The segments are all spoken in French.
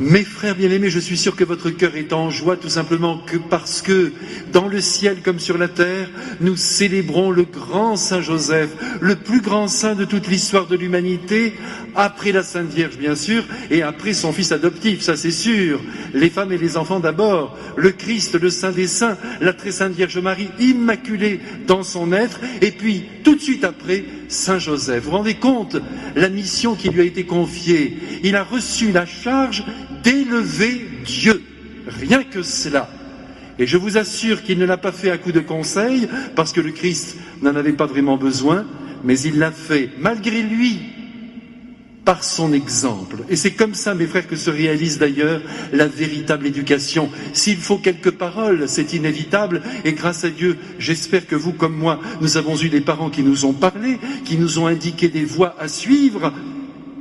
Mes frères bien-aimés, je suis sûr que votre cœur est en joie tout simplement que parce que dans le ciel comme sur la terre, nous célébrons le grand Saint Joseph, le plus grand saint de toute l'histoire de l'humanité, après la Sainte Vierge bien sûr, et après son fils adoptif, ça c'est sûr, les femmes et les enfants d'abord, le Christ, le Saint des Saints, la très sainte Vierge Marie, immaculée dans son être, et puis tout de suite après, Saint Joseph. Vous vous rendez compte la mission qui lui a été confiée? Il a reçu la charge d'élever Dieu, rien que cela. Et je vous assure qu'il ne l'a pas fait à coup de conseil, parce que le Christ n'en avait pas vraiment besoin, mais il l'a fait malgré lui, par son exemple. Et c'est comme ça, mes frères, que se réalise d'ailleurs la véritable éducation. S'il faut quelques paroles, c'est inévitable, et grâce à Dieu, j'espère que vous, comme moi, nous avons eu des parents qui nous ont parlé, qui nous ont indiqué des voies à suivre.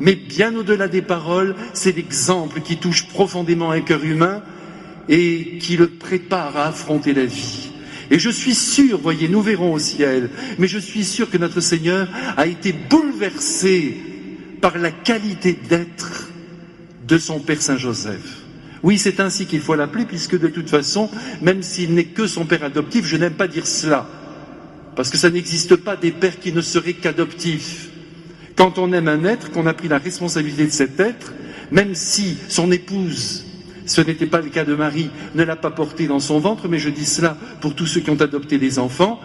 Mais bien au-delà des paroles, c'est l'exemple qui touche profondément un cœur humain et qui le prépare à affronter la vie. Et je suis sûr, voyez, nous verrons au ciel, mais je suis sûr que notre Seigneur a été bouleversé par la qualité d'être de son Père Saint Joseph. Oui, c'est ainsi qu'il faut l'appeler, puisque de toute façon, même s'il n'est que son père adoptif, je n'aime pas dire cela, parce que ça n'existe pas des pères qui ne seraient qu'adoptifs. Quand on aime un être, qu'on a pris la responsabilité de cet être, même si son épouse, ce n'était pas le cas de Marie, ne l'a pas porté dans son ventre, mais je dis cela pour tous ceux qui ont adopté des enfants,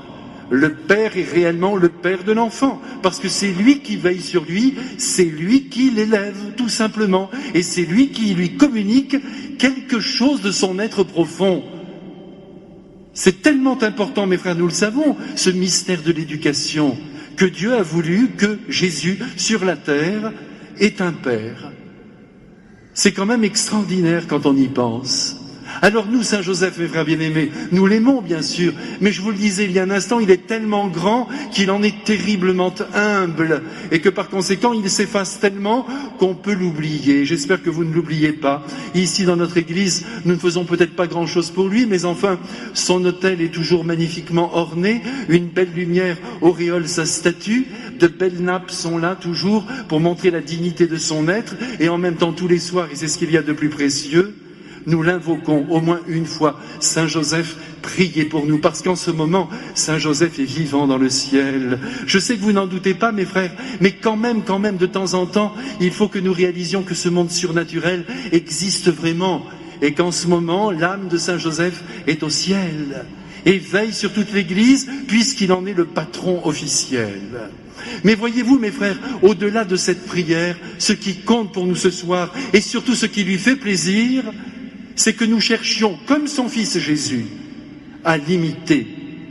le père est réellement le père de l'enfant, parce que c'est lui qui veille sur lui, c'est lui qui l'élève, tout simplement, et c'est lui qui lui communique quelque chose de son être profond. C'est tellement important, mes frères, nous le savons, ce mystère de l'éducation, que Dieu a voulu que Jésus, sur la terre, ait un père. C'est quand même extraordinaire quand on y pense. Alors nous, Saint Joseph, mes frères bien-aimés, nous l'aimons bien sûr, mais je vous le disais il y a un instant, il est tellement grand qu'il en est terriblement humble, et que par conséquent, il s'efface tellement qu'on peut l'oublier. J'espère que vous ne l'oubliez pas. Ici, dans notre église, nous ne faisons peut-être pas grand-chose pour lui, mais enfin, son autel est toujours magnifiquement orné, une belle lumière auréole sa statue, de belles nappes sont là toujours pour montrer la dignité de son être, et en même temps, tous les soirs, et c'est ce qu'il y a de plus précieux, nous l'invoquons au moins une fois. Saint Joseph, priez pour nous, parce qu'en ce moment, Saint Joseph est vivant dans le ciel. Je sais que vous n'en doutez pas, mes frères, mais quand même, de temps en temps, il faut que nous réalisions que ce monde surnaturel existe vraiment, et qu'en ce moment, l'âme de Saint Joseph est au ciel, et veille sur toute l'Église, puisqu'il en est le patron officiel. Mais voyez-vous, mes frères, au-delà de cette prière, ce qui compte pour nous ce soir, et surtout ce qui lui fait plaisir, c'est que nous cherchions, comme son fils Jésus, à l'imiter.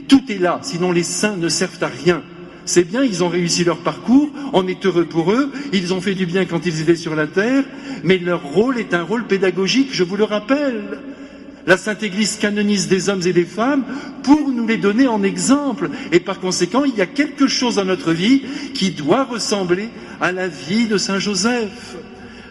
Tout est là, sinon les saints ne servent à rien. C'est bien, ils ont réussi leur parcours, on est heureux pour eux, ils ont fait du bien quand ils étaient sur la terre, mais leur rôle est un rôle pédagogique, je vous le rappelle. La Sainte Église canonise des hommes et des femmes pour nous les donner en exemple. Et par conséquent, il y a quelque chose dans notre vie qui doit ressembler à la vie de Saint Joseph.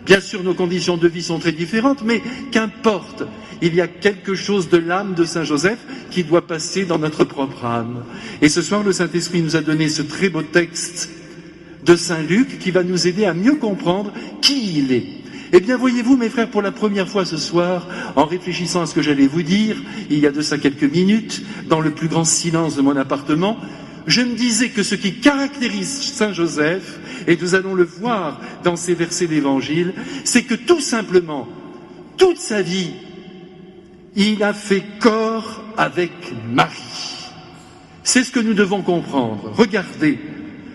Bien sûr, nos conditions de vie sont très différentes, mais qu'importe, il y a quelque chose de l'âme de Saint Joseph qui doit passer dans notre propre âme. Et ce soir, le Saint-Esprit nous a donné ce très beau texte de Saint Luc qui va nous aider à mieux comprendre qui il est. Eh bien, voyez-vous, mes frères, pour la première fois ce soir, en réfléchissant à ce que j'allais vous dire, il y a de ça quelques minutes, dans le plus grand silence de mon appartement, je me disais que ce qui caractérise Saint Joseph, et nous allons le voir dans ces versets d'Évangile, c'est que tout simplement, toute sa vie, il a fait corps avec Marie. C'est ce que nous devons comprendre. Regardez,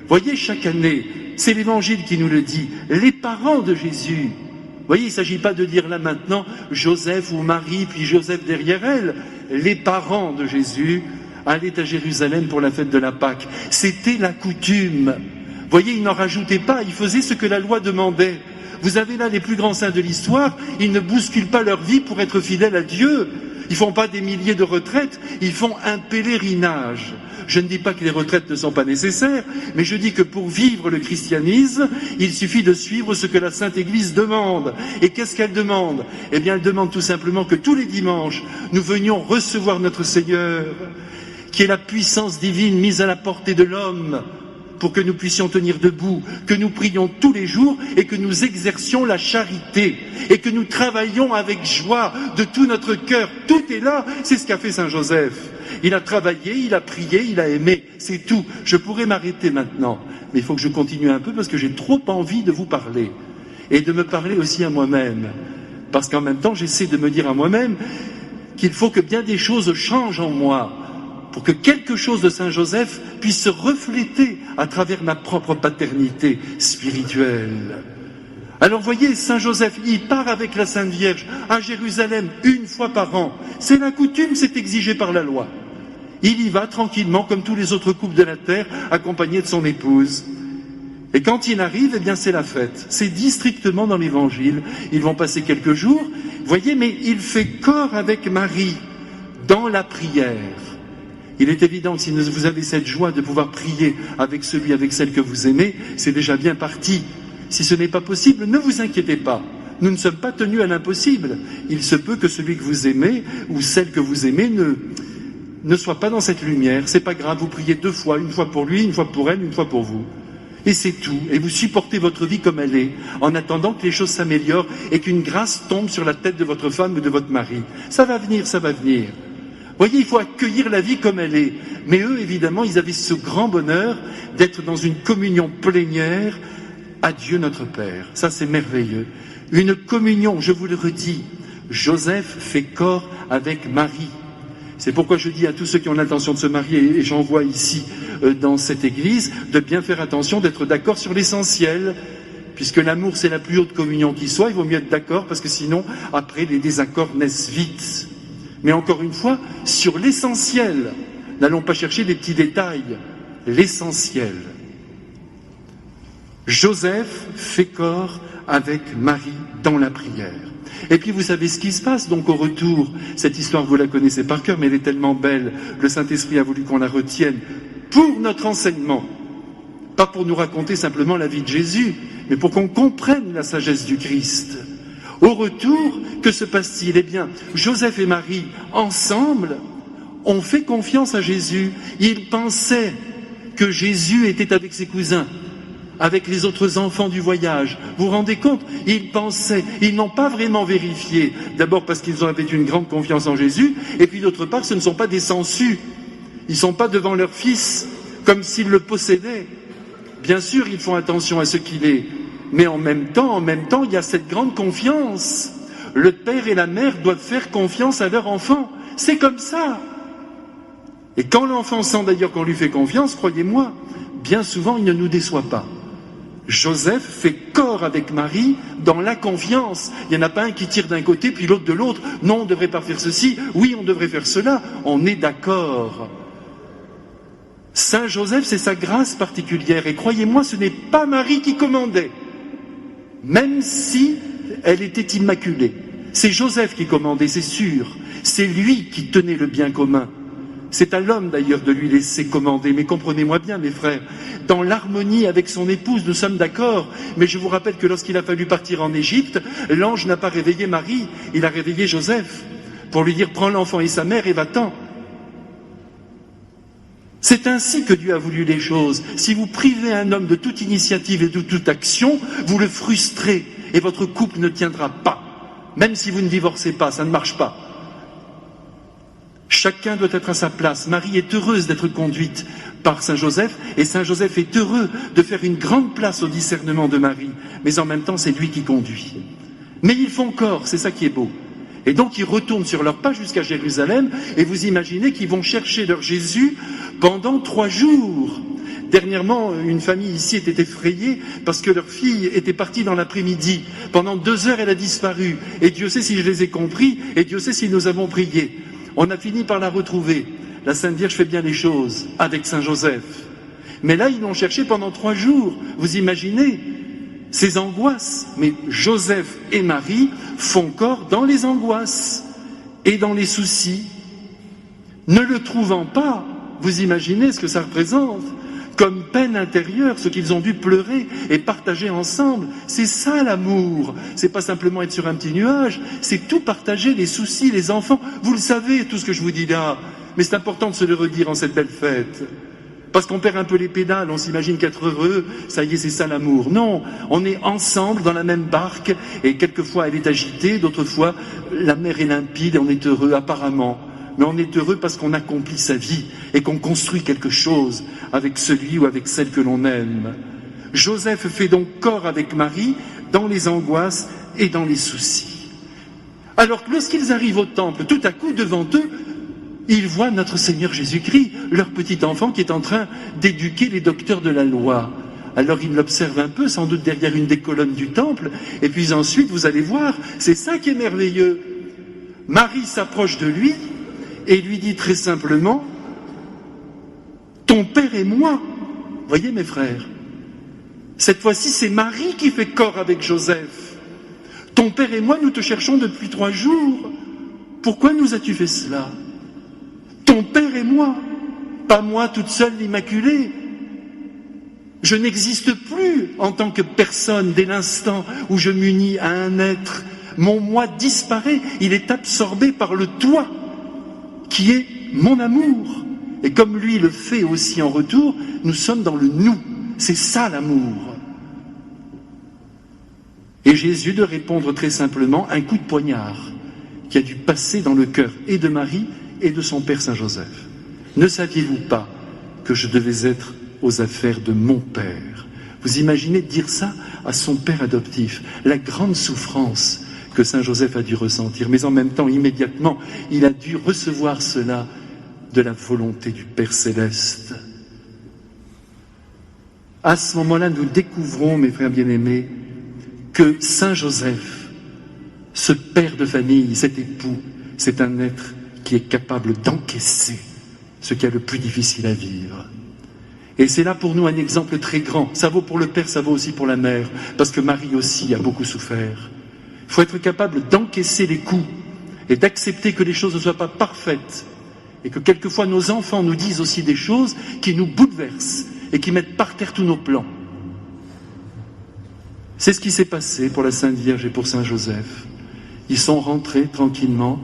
voyez chaque année, c'est l'Évangile qui nous le dit, les parents de Jésus. Vous voyez, il ne s'agit pas de dire là maintenant Joseph ou Marie, puis Joseph derrière elle. Les parents de Jésus allaient à Jérusalem pour la fête de la Pâque. C'était la coutume. Vous voyez, il n'en rajoutait pas, il faisait ce que la loi demandait. Vous avez là les plus grands saints de l'histoire, ils ne bousculent pas leur vie pour être fidèles à Dieu. Ils ne font pas des milliers de retraites, ils font un pèlerinage. Je ne dis pas que les retraites ne sont pas nécessaires, mais je dis que pour vivre le christianisme, il suffit de suivre ce que la Sainte Église demande. Et qu'est-ce qu'elle demande? Eh bien, elle demande tout simplement que tous les dimanches, nous venions recevoir notre Seigneur, qui est la puissance divine mise à la portée de l'homme, pour que nous puissions tenir debout, que nous prions tous les jours et que nous exercions la charité et que nous travaillions avec joie de tout notre cœur. Tout est là, c'est ce qu'a fait Saint Joseph. Il a travaillé, il a prié, il a aimé, c'est tout. Je pourrais m'arrêter maintenant, mais il faut que je continue un peu parce que j'ai trop envie de vous parler et de me parler aussi à moi-même. Parce qu'en même temps, j'essaie de me dire à moi-même qu'il faut que bien des choses changent en moi pour que quelque chose de Saint Joseph puisse se refléter à travers ma propre paternité spirituelle. Alors voyez, Saint Joseph, il part avec la Sainte Vierge à Jérusalem une fois par an. C'est la coutume, c'est exigé par la loi. Il y va tranquillement, comme tous les autres couples de la terre, accompagné de son épouse. Et quand il arrive, eh bien c'est la fête. C'est dit strictement dans l'Évangile. Ils vont passer quelques jours, voyez, mais il fait corps avec Marie dans la prière. Il est évident que si vous avez cette joie de pouvoir prier avec celui, avec celle que vous aimez, c'est déjà bien parti. Si ce n'est pas possible, ne vous inquiétez pas. Nous ne sommes pas tenus à l'impossible. Il se peut que celui que vous aimez ou celle que vous aimez ne soit pas dans cette lumière. C'est pas grave, vous priez 2 fois, une fois pour lui, une fois pour elle, une fois pour vous. Et c'est tout. Et vous supportez votre vie comme elle est, en attendant que les choses s'améliorent et qu'une grâce tombe sur la tête de votre femme ou de votre mari. Ça va venir, ça va venir. Voyez, il faut accueillir la vie comme elle est. Mais eux, évidemment, ils avaient ce grand bonheur d'être dans une communion plénière à Dieu notre Père. Ça, c'est merveilleux. Une communion, je vous le redis, Joseph fait corps avec Marie. C'est pourquoi je dis à tous ceux qui ont l'intention de se marier, et j'en vois ici dans cette église, de bien faire attention, d'être d'accord sur l'essentiel, puisque l'amour c'est la plus haute communion qui soit, il vaut mieux être d'accord, parce que sinon, après, les désaccords naissent vite. Mais encore une fois, sur l'essentiel, n'allons pas chercher des petits détails, l'essentiel. Joseph fait corps avec Marie dans la prière. Et puis vous savez ce qui se passe, donc au retour, cette histoire vous la connaissez par cœur, mais elle est tellement belle, le Saint-Esprit a voulu qu'on la retienne pour notre enseignement, pas pour nous raconter simplement la vie de Jésus, mais pour qu'on comprenne la sagesse du Christ. Au retour, que se passe-t-il? Eh bien, Joseph et Marie, ensemble, ont fait confiance à Jésus. Ils pensaient que Jésus était avec ses cousins, avec les autres enfants du voyage. Vous vous rendez compte? Ils pensaient, ils n'ont pas vraiment vérifié. D'abord parce qu'ils avaient une grande confiance en Jésus, et puis d'autre part, ce ne sont pas des sangsues. Ils ne sont pas devant leur fils, comme s'ils le possédaient. Bien sûr, ils font attention à ce qu'il est. Mais en même temps, il y a cette grande confiance. Le père et la mère doivent faire confiance à leur enfant. C'est comme ça. Et quand l'enfant sent d'ailleurs qu'on lui fait confiance, croyez-moi, bien souvent il ne nous déçoit pas. Joseph fait corps avec Marie dans la confiance. Il n'y en a pas un qui tire d'un côté puis l'autre de l'autre. Non, on ne devrait pas faire ceci. Oui, on devrait faire cela. On est d'accord. Saint Joseph, c'est sa grâce particulière. Et croyez-moi, ce n'est pas Marie qui commandait. Même si elle était immaculée. C'est Joseph qui commandait, c'est sûr. C'est lui qui tenait le bien commun. C'est à l'homme d'ailleurs de lui laisser commander. Mais comprenez-moi bien, mes frères, dans l'harmonie avec son épouse, nous sommes d'accord. Mais je vous rappelle que lorsqu'il a fallu partir en Égypte, l'ange n'a pas réveillé Marie, il a réveillé Joseph pour lui dire « Prends l'enfant et sa mère et va-t'en ». C'est ainsi que Dieu a voulu les choses. Si vous privez un homme de toute initiative et de toute action, vous le frustrez et votre couple ne tiendra pas. Même si vous ne divorcez pas, ça ne marche pas. Chacun doit être à sa place. Marie est heureuse d'être conduite par Saint Joseph et Saint Joseph est heureux de faire une grande place au discernement de Marie. Mais en même temps, c'est lui qui conduit. Mais ils font corps, c'est ça qui est beau. Et donc ils retournent sur leur pas jusqu'à Jérusalem et vous imaginez qu'ils vont chercher leur Jésus pendant 3 jours. Dernièrement, une famille ici était effrayée parce que leur fille était partie dans l'après-midi. Pendant 2 heures, elle a disparu. Et Dieu sait si je les ai compris et Dieu sait si nous avons prié. On a fini par la retrouver. La Sainte Vierge fait bien les choses avec Saint Joseph. Mais là, ils l'ont cherché pendant 3 jours. Vous imaginez ces angoisses? Mais Joseph et Marie font corps dans les angoisses et dans les soucis. Ne le trouvant pas, vous imaginez ce que ça représente comme peine intérieure, ce qu'ils ont dû pleurer et partager ensemble. C'est ça l'amour. C'est pas simplement être sur un petit nuage, c'est tout partager, les soucis, les enfants. Vous le savez, tout ce que je vous dis là, mais c'est important de se le redire en cette belle fête. Parce qu'on perd un peu les pédales, on s'imagine qu'être heureux, ça y est, c'est ça l'amour. Non, on est ensemble dans la même barque, et quelquefois elle est agitée, d'autres fois la mer est limpide et on est heureux apparemment. Mais on est heureux parce qu'on accomplit sa vie et qu'on construit quelque chose avec celui ou avec celle que l'on aime. Joseph fait donc corps avec Marie dans les angoisses et dans les soucis. Alors que lorsqu'ils arrivent au temple, tout à coup devant eux, ils voient notre Seigneur Jésus-Christ, leur petit enfant qui est en train d'éduquer les docteurs de la loi. Alors ils l'observent un peu, sans doute derrière une des colonnes du temple, et puis ensuite, vous allez voir, c'est ça qui est merveilleux. Marie s'approche de lui et lui dit très simplement, « Ton père et moi », voyez mes frères, cette fois-ci c'est Marie qui fait corps avec Joseph. « Ton père et moi, nous te cherchons depuis 3 jours. Pourquoi nous as-tu fait cela ? Ton père et moi, pas moi toute seule l'Immaculée. Je n'existe plus en tant que personne dès l'instant où je m'unis à un être. Mon moi disparaît, il est absorbé par le toi, qui est mon amour. Et comme lui le fait aussi en retour, nous sommes dans le nous. C'est ça l'amour. Et Jésus de répondre très simplement un coup de poignard qui a dû passer dans le cœur et de Marie et de son père Saint-Joseph. Ne saviez-vous pas que je devais être aux affaires de mon père ? Vous imaginez dire ça à son père adoptif, la grande souffrance que Saint-Joseph a dû ressentir, mais en même temps, immédiatement, il a dû recevoir cela de la volonté du Père Céleste. À ce moment-là, nous découvrons, mes frères bien-aimés, que Saint-Joseph, ce père de famille, cet époux, c'est un être qui est capable d'encaisser ce qu'il y a le plus difficile à vivre. Et c'est là pour nous un exemple très grand. Ça vaut pour le père, ça vaut aussi pour la mère, parce que Marie aussi a beaucoup souffert. Il faut être capable d'encaisser les coups et d'accepter que les choses ne soient pas parfaites et que quelquefois nos enfants nous disent aussi des choses qui nous bouleversent et qui mettent par terre tous nos plans. C'est ce qui s'est passé pour la Sainte Vierge et pour Saint Joseph. Ils sont rentrés tranquillement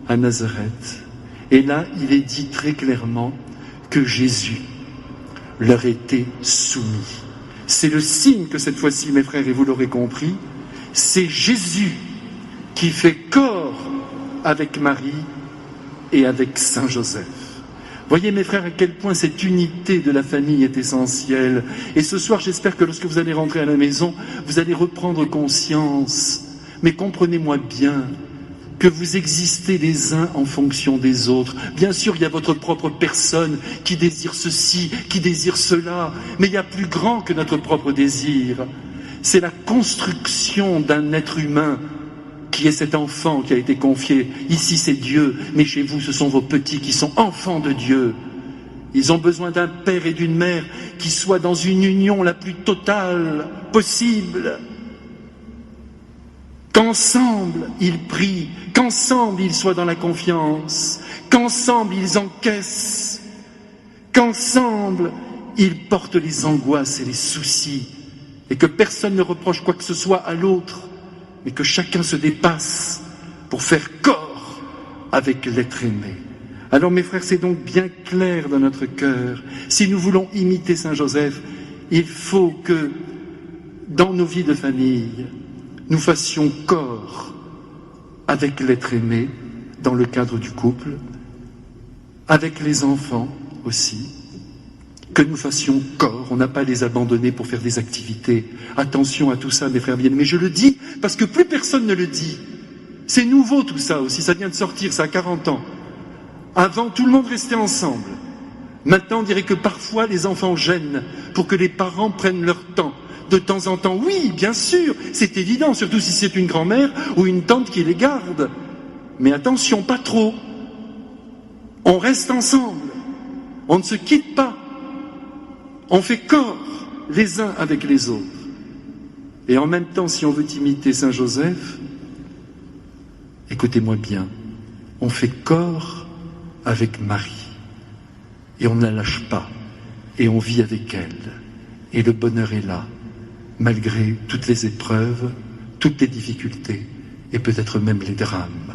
à Nazareth. Et là, il est dit très clairement que Jésus leur était soumis. C'est le signe que cette fois-ci, mes frères, et vous l'aurez compris, c'est Jésus qui fait corps avec Marie et avec Saint Joseph. Voyez, mes frères, à quel point cette unité de la famille est essentielle. Et ce soir, j'espère que lorsque vous allez rentrer à la maison, vous allez reprendre conscience. Mais comprenez-moi bien, que vous existez les uns en fonction des autres. Bien sûr, il y a votre propre personne qui désire ceci, qui désire cela, mais il y a plus grand que notre propre désir. C'est la construction d'un être humain qui est cet enfant qui a été confié. Ici, c'est Dieu, mais chez vous, ce sont vos petits qui sont enfants de Dieu. Ils ont besoin d'un père et d'une mère qui soient dans une union la plus totale possible. Qu'ensemble ils prient, qu'ensemble ils soient dans la confiance, qu'ensemble ils encaissent, qu'ensemble ils portent les angoisses et les soucis, et que personne ne reproche quoi que ce soit à l'autre, mais que chacun se dépasse pour faire corps avec l'être aimé. Alors mes frères, c'est donc bien clair dans notre cœur. Si nous voulons imiter Saint Joseph, il faut que dans nos vies de famille, nous fassions corps avec l'être aimé dans le cadre du couple, avec les enfants aussi, que nous fassions corps, on n'a pas à les abandonner pour faire des activités. Attention à tout ça, mes frères bien-aimés, je le dis parce que plus personne ne le dit. C'est nouveau tout ça aussi, ça vient de sortir, ça a 40 ans. Avant, tout le monde restait ensemble. Maintenant, on dirait que parfois les enfants gênent pour que les parents prennent leur temps. De temps en temps, oui, bien sûr, c'est évident, surtout si c'est une grand-mère ou une tante qui les garde. Mais attention, pas trop. On reste ensemble. On ne se quitte pas. On fait corps les uns avec les autres. Et en même temps, si on veut imiter Saint Joseph, écoutez-moi bien, on fait corps avec Marie. Et on ne la lâche pas. Et on vit avec elle. Et le bonheur est là. Malgré toutes les épreuves, toutes les difficultés et peut-être même les drames.